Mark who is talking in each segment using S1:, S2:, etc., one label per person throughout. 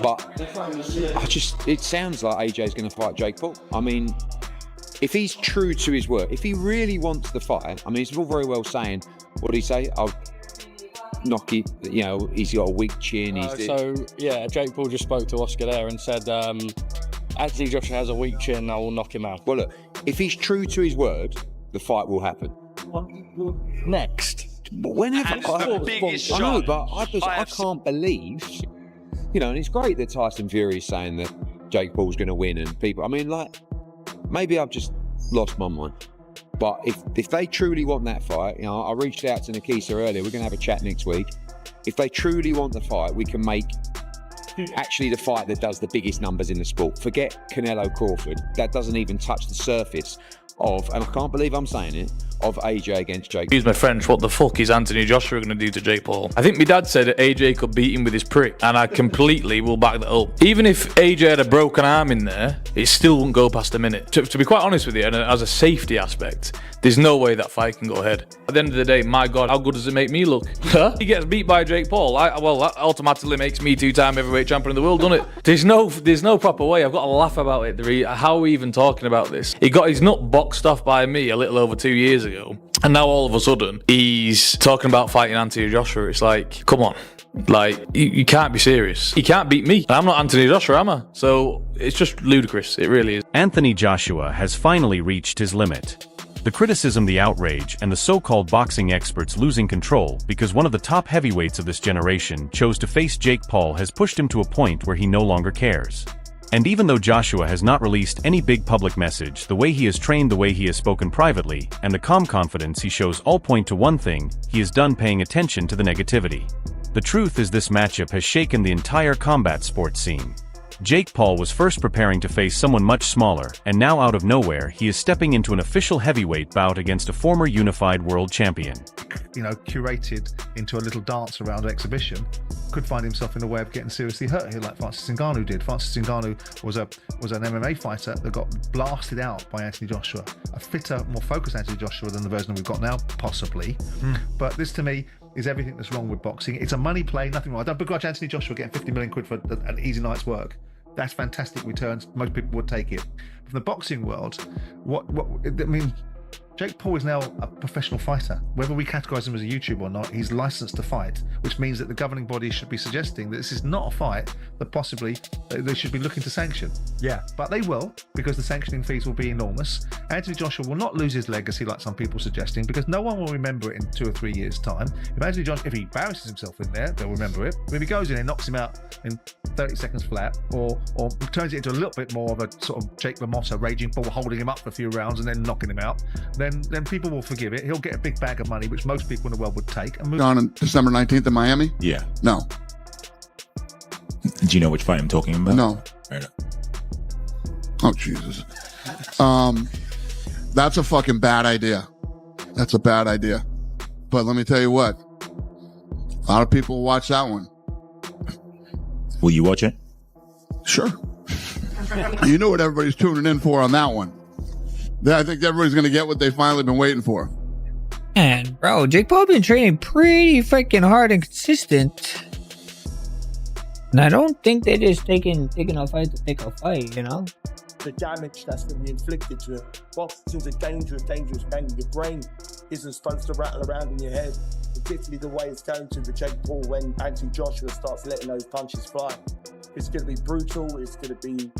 S1: But it sounds like AJ's going to fight Jake Paul. I mean, if he's true to his word, if he really wants the fight, I mean, it's all very well saying, what did he say? I'll knock you, you know, he's got a weak chin.
S2: Jake Paul just spoke to Oscar there and said, Anthony Joshua has a weak chin, I will knock him out.
S1: Well, look, if he's true to his word, the fight will happen.
S2: Next.
S1: But whenever I know, but I can't believe, you know, and it's great that Tyson Fury is saying that Jake Paul's going to win, and people, I mean, like, maybe I've just lost my mind. But if they truly want that fight, you know, I reached out to Nikisa earlier, we're going to have a chat next week. If they truly want the fight, we can make actually the fight that does the biggest numbers in the sport. Forget Canelo Crawford. That doesn't even touch the surface of, and I can't believe I'm saying it, of AJ against Jake.
S3: Excuse my French, what the fuck is Anthony Joshua going to do to Jake Paul? I think my dad said that AJ could beat him with his prick, and I completely will back that up. Even if AJ had a broken arm in there, it still wouldn't go past a minute. To be quite honest with you, and as a safety aspect, there's no way that fight can go ahead. At the end of the day, my God, how good does it make me look? He gets beat by Jake Paul. Well, that automatically makes me two-time heavyweight champion of the world, doesn't it? There's no proper way. I've got to laugh about it. How are we even talking about this? He got his nut boxed off by me a little over 2 years ago, and now all of a sudden he's talking about fighting Anthony Joshua. It's like, come on. Like, you can't be serious. He can't beat me. I'm not Anthony Joshua, am I? So it's just ludicrous. It really is.
S4: Anthony Joshua has finally reached his limit. The criticism, the outrage, and the so-called boxing experts losing control because one of the top heavyweights of this generation chose to face Jake Paul has pushed him to a point where he no longer cares. And even though Joshua has not released any big public message, the way he has trained, the way he has spoken privately, and the calm confidence he shows all point to one thing: he is done paying attention to the negativity. The truth is, this matchup has shaken the entire combat sports scene. Jake Paul was first preparing to face someone much smaller, and now out of nowhere he is stepping into an official heavyweight bout against a former unified world champion.
S5: You know, curated into a little dance around exhibition, could find himself in a way of getting seriously hurt here, like Francis Ngannou did. Francis Ngannou was an MMA fighter that got blasted out by Anthony Joshua. A fitter, more focused Anthony Joshua than the version we've got now, possibly. But this, to me, is everything that's wrong with boxing. It's a money play, nothing wrong. I don't begrudge Anthony Joshua getting 50 million quid for an easy night's work. That's fantastic returns. Most people would take it. From the boxing world, Jake Paul is now a professional fighter. Whether we categorise him as a YouTuber or not, he's licensed to fight, which means that the governing body should be suggesting that this is not a fight that possibly they should be looking to sanction. Yeah. But they will, because the sanctioning fees will be enormous. Anthony Joshua will not lose his legacy like some people are suggesting, because no one will remember it in 2 or 3 years' time. If he embarrasses himself in there, they'll remember it. But if he goes in and knocks him out in 30 seconds flat, or turns it into a little bit more of a sort of Jake LaMotta, Raging Bull, holding him up for a few rounds and then knocking him out, then people will forgive it. He'll get a big bag of money, which most people in the world would take. And move
S6: on December 19th in Miami?
S7: Yeah.
S6: No.
S7: Do you know which fight I'm talking about?
S6: No.
S7: Right.
S6: Oh, Jesus. That's a fucking bad idea. That's a bad idea. But let me tell you what. A lot of people watch that one.
S7: Will you watch it?
S6: Sure. You know what everybody's tuning in for on that one. I think everybody's going to get what they've finally been waiting for.
S8: Man, bro, Jake Paul been training pretty freaking hard and consistent. And I don't think they're just taking a fight to take a fight, you know?
S9: The damage that's going to be inflicted to it. Boxing's a dangerous game. Your brain isn't supposed to rattle around in your head, particularly the way it's going to with Jake Paul when Anthony Joshua starts letting those punches fly. It's going to be brutal. It's going to be,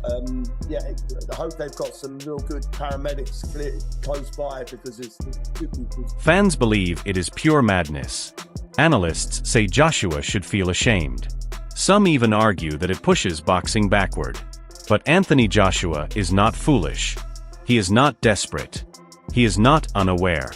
S9: I hope they've got some real good paramedics close by, because it's good people.
S4: Fans believe it is pure madness. Analysts say Joshua should feel ashamed. Some even argue that it pushes boxing backward. But Anthony Joshua is not foolish. He is not desperate. He is not unaware.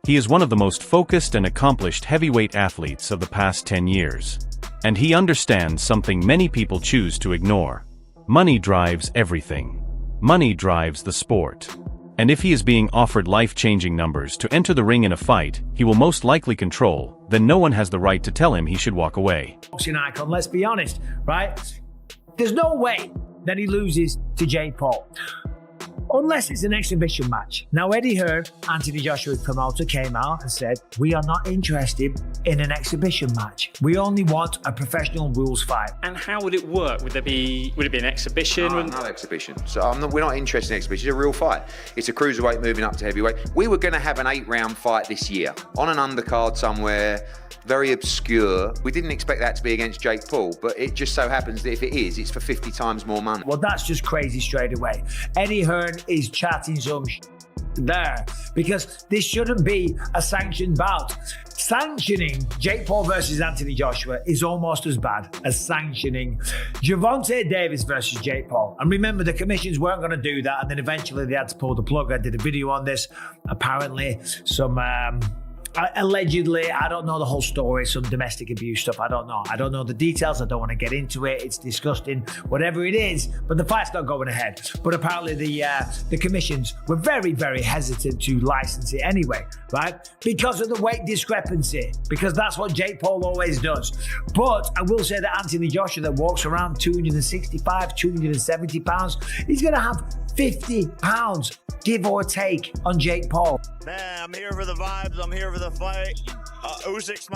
S4: He is one of the most focused and accomplished heavyweight athletes of the past 10 years. And he understands something many people choose to ignore. Money drives everything. Money drives the sport. And if he is being offered life-changing numbers to enter the ring in a fight he will most likely control, then no one has the right to tell him he should walk away.
S10: Boxing icon, let's be honest, right? There's no way that he loses to Jake Paul. unless it's an exhibition match. Now, Eddie Hearn, Anthony Joshua's promoter, came out and said, we are not interested in an exhibition match. We only want a professional rules fight.
S11: And how would it work? Would it be an exhibition?
S1: No exhibition. So we're not interested in exhibition. It's a real fight. It's a cruiserweight moving up to heavyweight. We were going to have an 8-round fight this year on an undercard somewhere, very obscure. We didn't expect that to be against Jake Paul, but it just so happens that if it is, it's for 50 times more money.
S10: Well, that's just crazy straight away. Eddie Hearn is chatting some there, because this shouldn't be a sanctioned bout. Sanctioning Jake Paul versus Anthony Joshua is almost as bad as sanctioning Gervonta Davis versus Jake Paul. And remember, the commissions weren't going to do that, and then eventually they had to pull the plug. I did a video on this. Apparently, some allegedly, I don't know the whole story, some domestic abuse stuff. I don't know the details. I don't want to get into it. It's disgusting, whatever it is, but the fight's not going ahead. But apparently the commissions were very, very hesitant to license it anyway, right? Because of the weight discrepancy, because that's what Jake Paul always does. But I will say that Anthony Joshua, that walks around 265, 270 pounds, he's going to have 50 pounds, give or take, on Jake Paul.
S12: Man, I'm here for the vibes. I'm here for the fight. Usyk's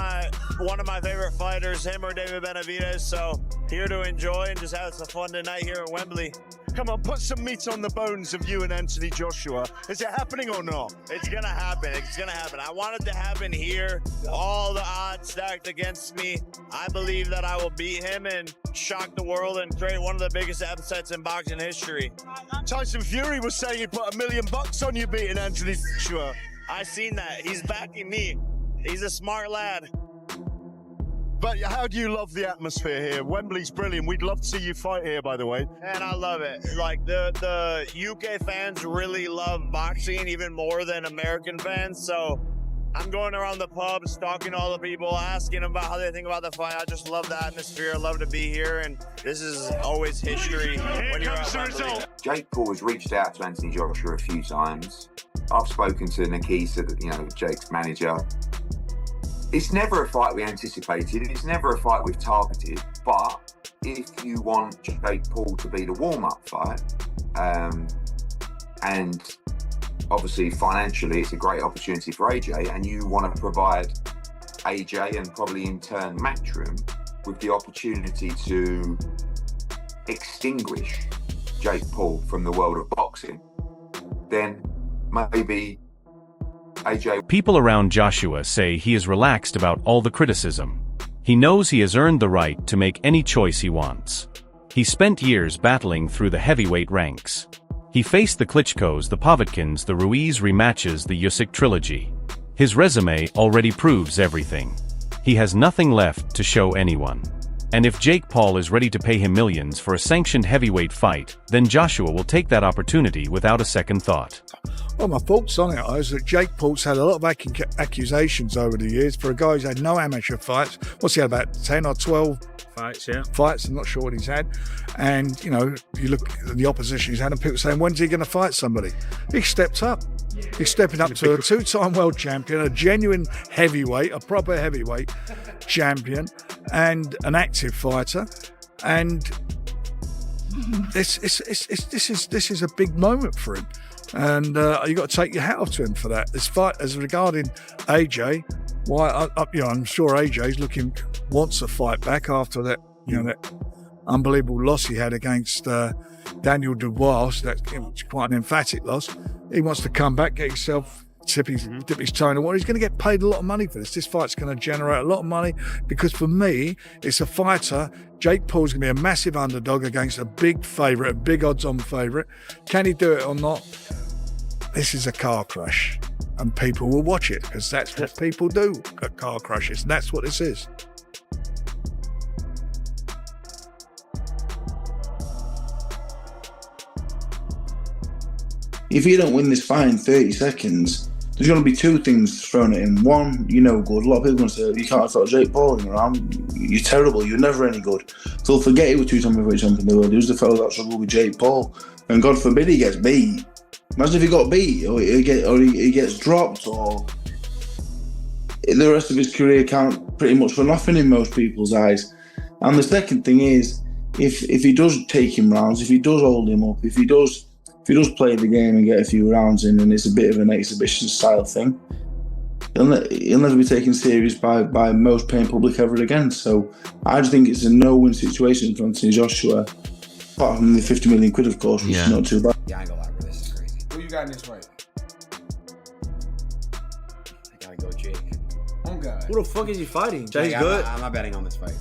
S12: one of my favorite fighters, him or David Benavidez. So here to enjoy and just have some fun tonight here at Wembley.
S13: Come on, put some meat on the bones of you and Anthony Joshua. Is it happening or not?
S12: It's gonna happen. It's gonna happen. I want it to happen here. All the odds stacked against me. I believe that I will beat him and shock the world and create one of the biggest upsets in boxing history.
S13: Tyson Fury was saying he'd put $1 million on you beating Anthony Joshua.
S12: I seen that. He's backing me. He's a smart lad.
S13: But how do you love the atmosphere here? Wembley's brilliant. We'd love to see you fight here, by the way.
S12: And I love it. Like, the UK fans really love boxing even more than American fans. So I'm going around the pubs, talking to all the people, asking them about how they think about the fight. I just love the atmosphere. I love to be here. And this is always history when you're at Wembley.
S1: Jake Paul has reached out to Anthony Joshua a few times. I've spoken to Nikisa, Jake's manager. It's never a fight we anticipated. It's never a fight we've targeted. But if you want Jake Paul to be the warm-up fight, and obviously financially it's a great opportunity for AJ, and you want to provide AJ and probably in turn Matchroom with the opportunity to extinguish Jake Paul from the world of boxing, then maybe AJ.
S4: People around Joshua say he is relaxed about all the criticism. He knows he has earned the right to make any choice he wants. He spent years battling through the heavyweight ranks. He faced the Klitschkos, the Povetkins, the Ruiz rematches, the Usyk trilogy. His resume already proves everything. He has nothing left to show anyone. And if Jake Paul is ready to pay him millions for a sanctioned heavyweight fight, then Joshua will take that opportunity without a second thought.
S14: Well, my thoughts on it is that Jake Paul's had a lot of accusations over the years for a guy who's had no amateur fights. What's he had, about 10 or 12 fights? I'm not sure what he's had. And, you look at the opposition he's had and people saying, when's he going to fight somebody? He stepped up. He's stepping up to a two-time world champion, a genuine heavyweight, a proper heavyweight champion, and an active fighter. And this is a big moment for him. And you got to take your hat off to him for that. This fight, as regarding AJ, I'm sure AJ's wants a fight back after that, that unbelievable loss he had against Daniel Dubois. So that's quite an emphatic loss. He wants to come back, get himself, dip his toe in the water. He's going to get paid a lot of money for this. This fight's going to generate a lot of money because for me, it's a fighter. Jake Paul's going to be a massive underdog against a big favourite, a big odds-on favourite. Can he do it or not? This is a car crash, and people will watch it because that's what people do at car crashes. And that's what this is.
S15: If you don't win this fight in 30 seconds, there's going to be two things thrown at him. One, you're no good. A lot of people are going to say, you can't stop Jake Paul. You're terrible. You're never any good. So they'll forget he was two-time heavyweight champion in the world. He was the fellow that struggled with Jake Paul. And God forbid he gets beat. Imagine if he got beat, or he gets dropped, or the rest of his career count pretty much for nothing in most people's eyes. And the second thing is, if he does take him rounds, if he does hold him up, if he does he does play the game and get a few rounds in, and it's a bit of an exhibition style thing, he'll never be taken serious by most paying public ever again. So I just think it's a no-win situation for Anthony Joshua, apart from the 50 million quid, of course, which is not too bad.
S16: Yeah, I ain't gonna lie, bro. This is crazy.
S17: Who you got in this fight?
S16: I gotta go Jake.
S17: Oh God.
S18: Who the fuck is he fighting? Jake's good.
S16: I'm not betting on this fight.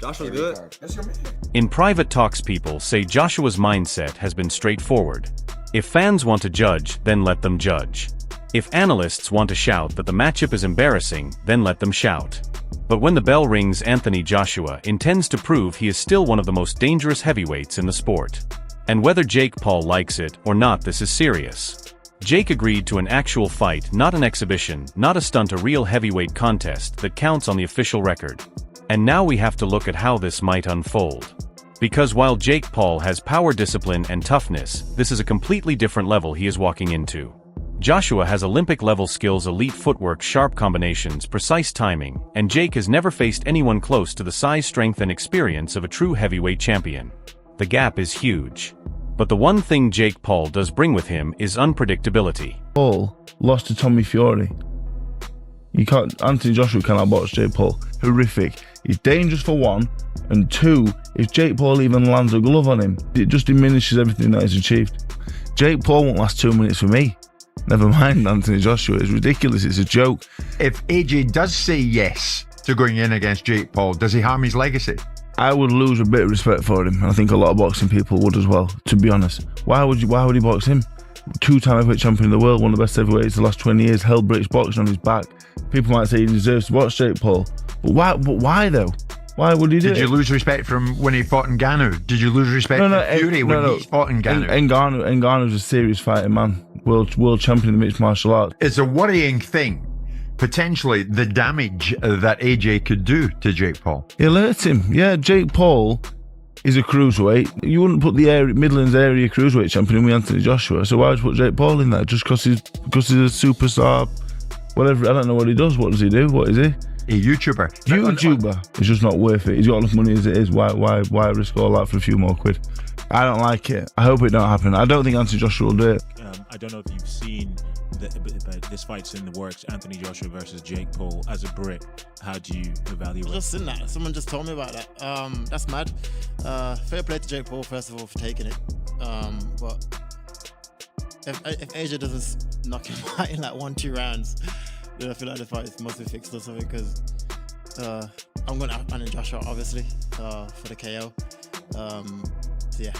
S18: Joshua's good.
S17: That's your man.
S4: In private talks, people say Joshua's mindset has been straightforward. If fans want to judge, then let them judge. If analysts want to shout that the matchup is embarrassing, then let them shout. But when the bell rings, Anthony Joshua intends to prove he is still one of the most dangerous heavyweights in the sport. And whether Jake Paul likes it or not, this is serious. Jake agreed to an actual fight, not an exhibition, not a stunt, a real heavyweight contest that counts on the official record. And now we have to look at how this might unfold. Because while Jake Paul has power, discipline, and toughness, this is a completely different level he is walking into. Joshua has Olympic-level skills, elite footwork, sharp combinations, precise timing, and Jake has never faced anyone close to the size, strength, and experience of a true heavyweight champion. The gap is huge. But the one thing Jake Paul does bring with him is unpredictability.
S19: Paul lost to Tommy Fury. Anthony Joshua cannot box Jake Paul. Horrific. He's dangerous for one, and two, if Jake Paul even lands a glove on him, it just diminishes everything that he's achieved. Jake Paul won't last 2 minutes for me. Never mind Anthony Joshua. It's ridiculous. It's a joke.
S20: If AJ does say yes to going in against Jake Paul, does he harm his legacy?
S19: I would lose a bit of respect for him, and I think a lot of boxing people would as well, to be honest. Why would he box him? 2-time heavyweight champion of the world, one of the best heavyweights the last 20 years, held British boxing on his back. People might say he deserves to box Jake Paul. But why though? Why would he do it?
S20: Did you lose respect from when he fought Ngannou? Did you lose respect from Fury when he fought Ngannou?
S19: Ngannou's a serious fighting man. World champion in the mixed martial arts.
S20: It's a worrying thing, potentially, the damage that AJ could do to Jake Paul.
S19: He'll hurt him. Yeah, Jake Paul is a cruiserweight. You wouldn't put the Midlands area cruiserweight champion in with Anthony Joshua, so why would you put Jake Paul in there? Just because he's a superstar, whatever. I don't know what he does. What does he do? What is he?
S20: A YouTuber.
S19: It's just not worth it. He's got enough money as it is. Why risk all that for a few more quid? I don't like it. I hope it don't happen. I don't think Anthony Joshua will do it.
S7: I don't know if you've seen this fight's in the works, Anthony Joshua versus Jake Paul. As a Brit, how do you evaluate?
S21: Just seen that. Someone just told me about that. That's mad. Fair play to Jake Paul, first of all, for taking it. But if AJ doesn't knock him out in like 1-2 rounds, then I feel like the fight must be fixed or something, because I'm going to Anthony Joshua, obviously, for the KO. So yeah,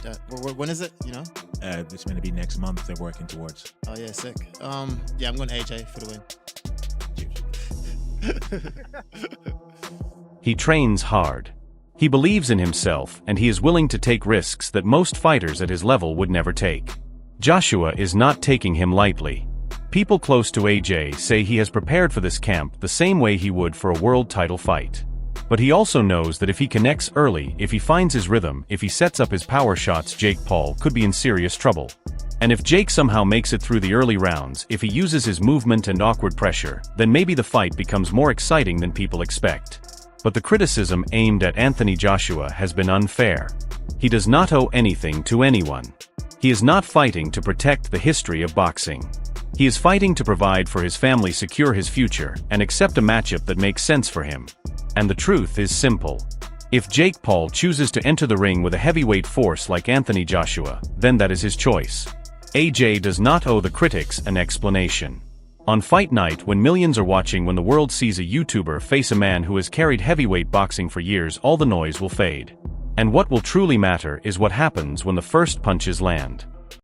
S21: when is it, you know?
S7: It's going to be next month they're working towards.
S21: Oh yeah, sick. Yeah, I'm going AJ for the win.
S4: He trains hard. He believes in himself, and he is willing to take risks that most fighters at his level would never take. Joshua is not taking him lightly. People close to AJ say he has prepared for this camp the same way he would for a world title fight. But he also knows that if he connects early, if he finds his rhythm, if he sets up his power shots, Jake Paul could be in serious trouble. And if Jake somehow makes it through the early rounds, if he uses his movement and awkward pressure, then maybe the fight becomes more exciting than people expect. But the criticism aimed at Anthony Joshua has been unfair. He does not owe anything to anyone. He is not fighting to protect the history of boxing. He is fighting to provide for his family, secure his future, and accept a matchup that makes sense for him. And the truth is simple. If Jake Paul chooses to enter the ring with a heavyweight force like Anthony Joshua, then that is his choice. AJ does not owe the critics an explanation. On fight night, when millions are watching, when the world sees a YouTuber face a man who has carried heavyweight boxing for years, all the noise will fade. And what will truly matter is what happens when the first punches land.